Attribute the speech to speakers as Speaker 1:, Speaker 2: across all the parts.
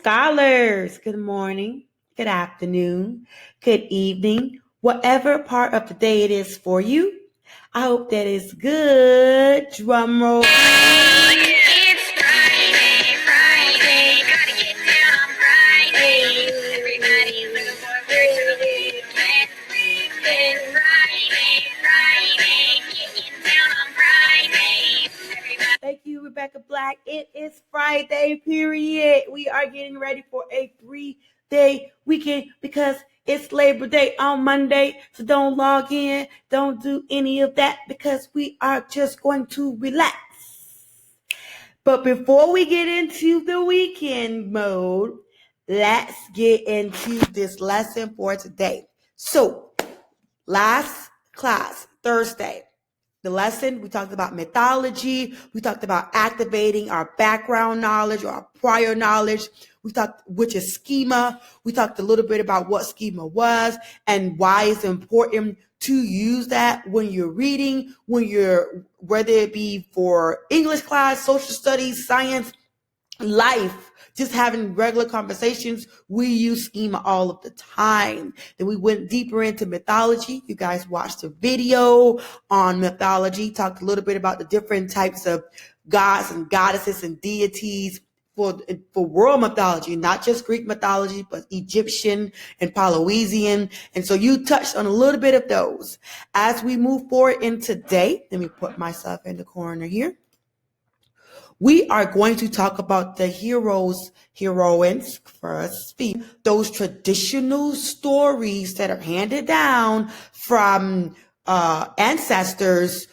Speaker 1: scholars. Good morning, good afternoon, good evening, whatever part of the day it is for you. I hope that is good. Drum roll.
Speaker 2: It's Friday, gotta get down on Friday. Everybody's looking forward to the weekend. Friday, getting down on Friday.
Speaker 1: Thank you, Rebecca Black. It is Friday, period. We are getting ready for a 3-day weekend because it's Labor Day on Monday. So don't log in. Don't do any of that because we are just going to relax. But before we get into the weekend mode, let's get into this lesson for today. So, last class, Thursday, the lesson, we talked about mythology. We talked about activating our background knowledge or our prior knowledge. We talked, which is schema. We talked a little bit about what schema was and why it's important to use that when you're reading, whether it be for English class, social studies, science, life, just having regular conversations. We use schema all of the time. Then we went deeper into mythology. You guys watched a video on mythology, talked a little bit about the different types of gods and goddesses and deities for world mythology, not just Greek mythology, but Egyptian and Polynesian. And so you touched on a little bit of those. As we move forward in today, let me put myself in the corner here. We are going to talk about the heroes, heroines, first, those traditional stories that are handed down from ancestors.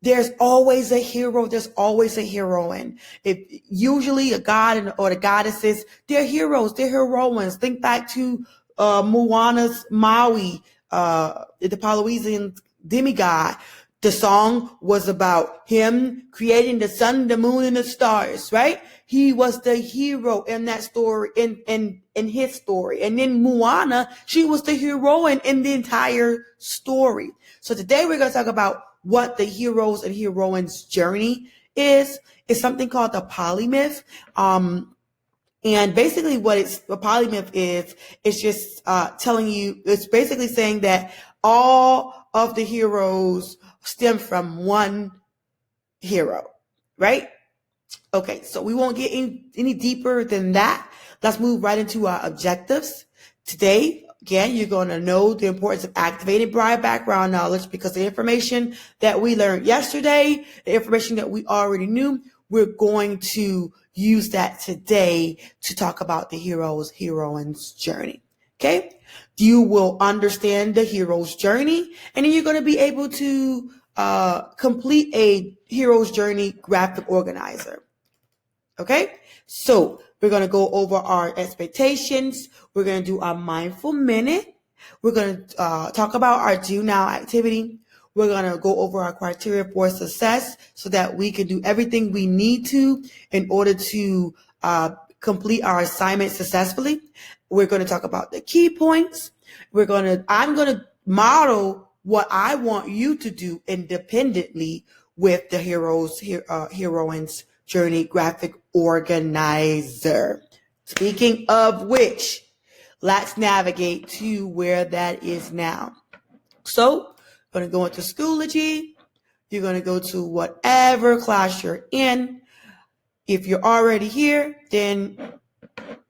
Speaker 1: There's always a hero. There's always a heroine. If usually a god or the goddesses, they're heroes. They're heroines. Think back to Moana's Maui, the Polynesian demigod. The song was about him creating the sun, the moon, and the stars, right? He was the hero in that story, in his story. And then Moana, she was the heroine in the entire story. So today we're going to talk about what the heroes and heroines' journey is. It's something called the polymyth. And basically what a polymyth is, it's just telling you, it's basically saying that all of the heroes stem from one hero, right? Okay, so we won't get any deeper than that. Let's move right into our objectives. Today, again, you're going to know the importance of activating prior background knowledge because the information that we learned yesterday, the information that we already knew, we're going to use that today to talk about the hero's, heroine's journey. Okay? You will understand the hero's journey, and then you're going to be able to complete a hero's journey graphic organizer. Okay? So we're going to go over our expectations. We're going to do our mindful minute. We're going to talk about our do now activity. We're going to go over our criteria for success so that we can do everything we need to in order to complete our assignment successfully. We're going to talk about the key points. I'm going to model what I want you to do independently with the heroines journey graphic organizer. Speaking of which, let's navigate to where that is now. So, you're going to go into Schoology. You're going to go to whatever class you're in. If you're already here, then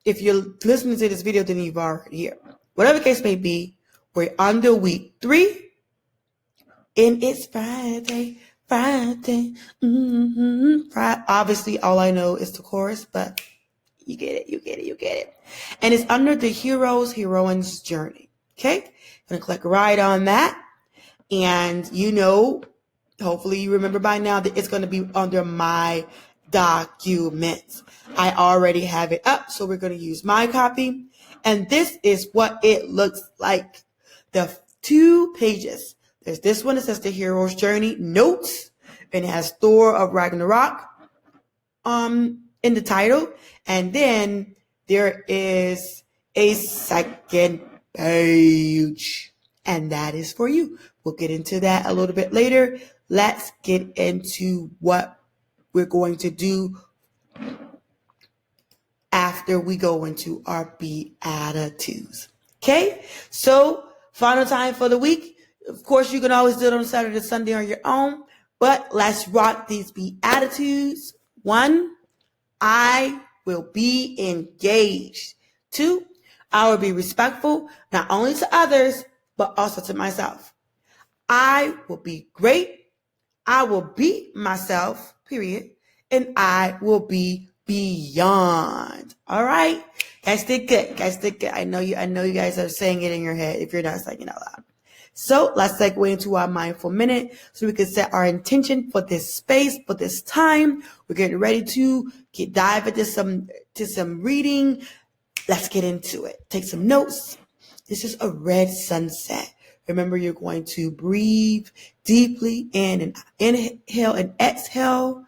Speaker 1: if you're listening to this video, then you've already here. Whatever the case may be, we're under week 3, and it's Friday. Obviously, all I know is the chorus, but you get it. And it's under the heroes, heroines journey. Okay? I'm going to click right on that. And hopefully you remember by now that it's going to be under my documents. I already have it up, so we're going to use my copy. And this is what it looks like. The 2 pages. There's this one that says the hero's journey notes, and it has Thor of Ragnarok in the title. And then there is a second page, and that is for you. We'll get into that a little bit later. Let's get into what we're going to do after after we go into our Beatitudes. Okay, so final time for the week. Of course, you can always do it on Saturday, Sunday on your own, but let's rock these Beatitudes. 1, I will be engaged. 2, I will be respectful, not only to others, but also to myself. I will be great. I will be myself, period. And I will be beyond. All right. Guys did good. I know you guys are saying it in your head if you're not saying it out loud. So let's segue into our mindful minute so we can set our intention for this space, for this time. We're getting ready to dive into some reading. Let's get into it. Take some notes. This is a red sunset. Remember, you're going to breathe deeply in and inhale and exhale.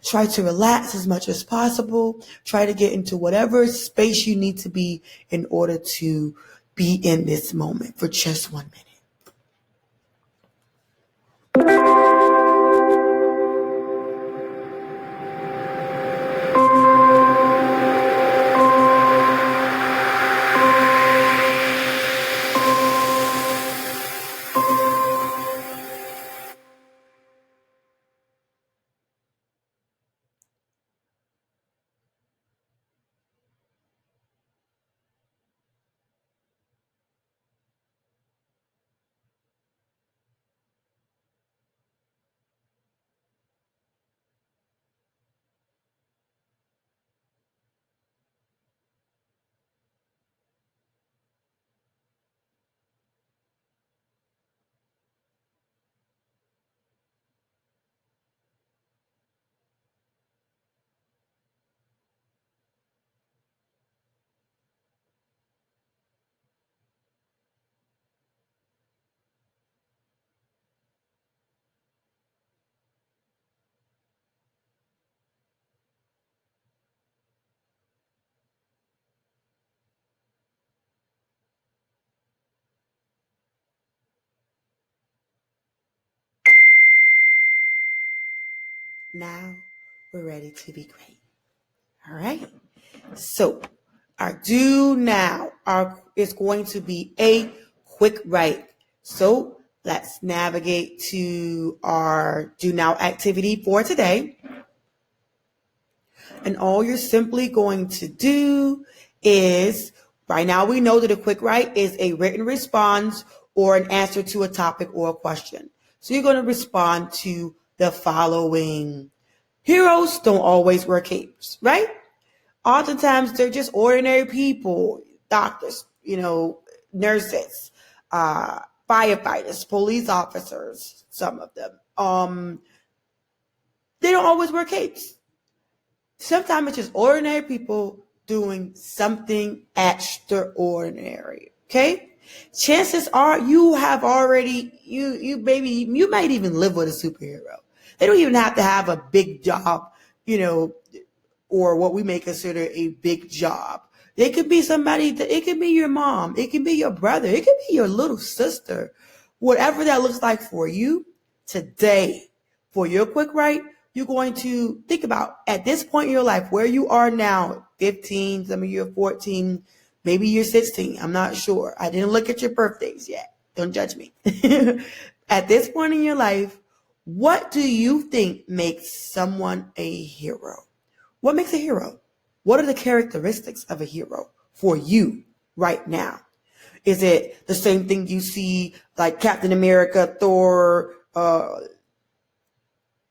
Speaker 1: Try to relax as much as possible. Try to get into whatever space you need to be in order to be in this moment for just 1 minute. Now we're ready to be great. All right. So our do now is going to be a quick write. So let's navigate to our do now activity for today. And all you're simply going to do is, right now we know that a quick write is a written response or an answer to a topic or a question. So you're going to respond to the following. Heroes don't always wear capes, right? Oftentimes they're just ordinary people, doctors, nurses, firefighters, police officers, some of them. They don't always wear capes. Sometimes it's just ordinary people doing something extraordinary. Okay? Chances are you have already, you might even live with a superhero. They don't even have to have a big job, or what we may consider a big job. It could be somebody, it could be your mom, it could be your brother, it could be your little sister. Whatever that looks like for you today, for your quick write, you're going to think about at this point in your life, where you are now, 15, some of you are 14, maybe you're 16. I'm not sure. I didn't look at your birthdays yet. Don't judge me. At this point in your life, what do you think makes someone a hero? What makes a hero? What are the characteristics of a hero for you right now? Is it the same thing you see like Captain America, Thor,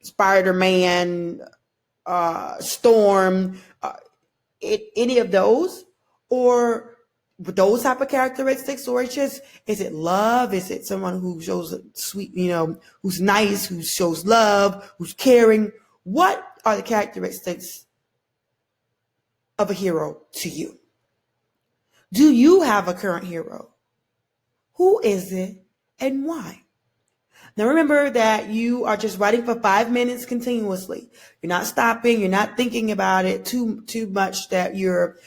Speaker 1: Spider-Man, Storm, any of those? Or those type of characteristics? Or is it love? Is it someone who shows sweet, who's nice, who shows love, who's caring? What are the characteristics of a hero to you? Do you have a current hero? Who is it and why? Now remember that you are just writing for 5 minutes continuously. You're not stopping. You're not thinking about it too much that you're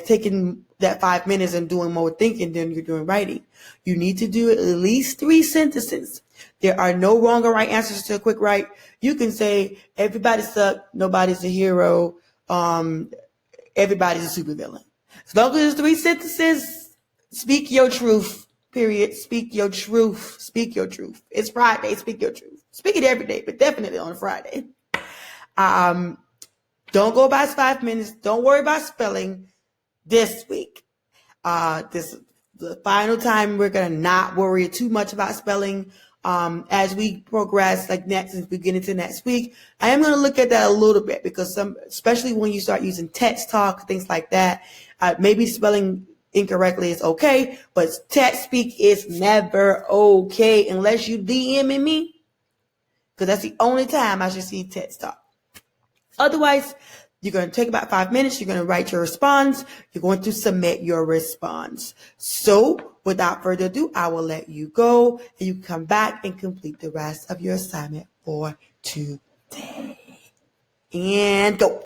Speaker 1: taking that 5 minutes and doing more thinking than you're doing writing. You need to do at least 3 sentences. There are no wrong or right answers to a quick write. You can say everybody sucks, nobody's a hero. everybody's a supervillain. As long as it's 3 sentences, speak your truth. Period. Speak your truth. Speak your truth. It's Friday. Speak your truth. Speak it every day, but definitely on Friday. Don't go past 5 minutes. Don't worry about spelling this week. This is the final time we're gonna not worry too much about spelling. As we progress, like next, as we get into next week, I am gonna look at that a little bit because especially when you start using text talk, things like that, maybe spelling incorrectly is okay, but text speak is never okay unless you DMing me, because that's the only time I should see text talk. Otherwise, you're going to take about 5 minutes. You're going to write your response. You're going to submit your response. So without further ado, I will let you go and you can come back and complete the rest of your assignment for today. And go.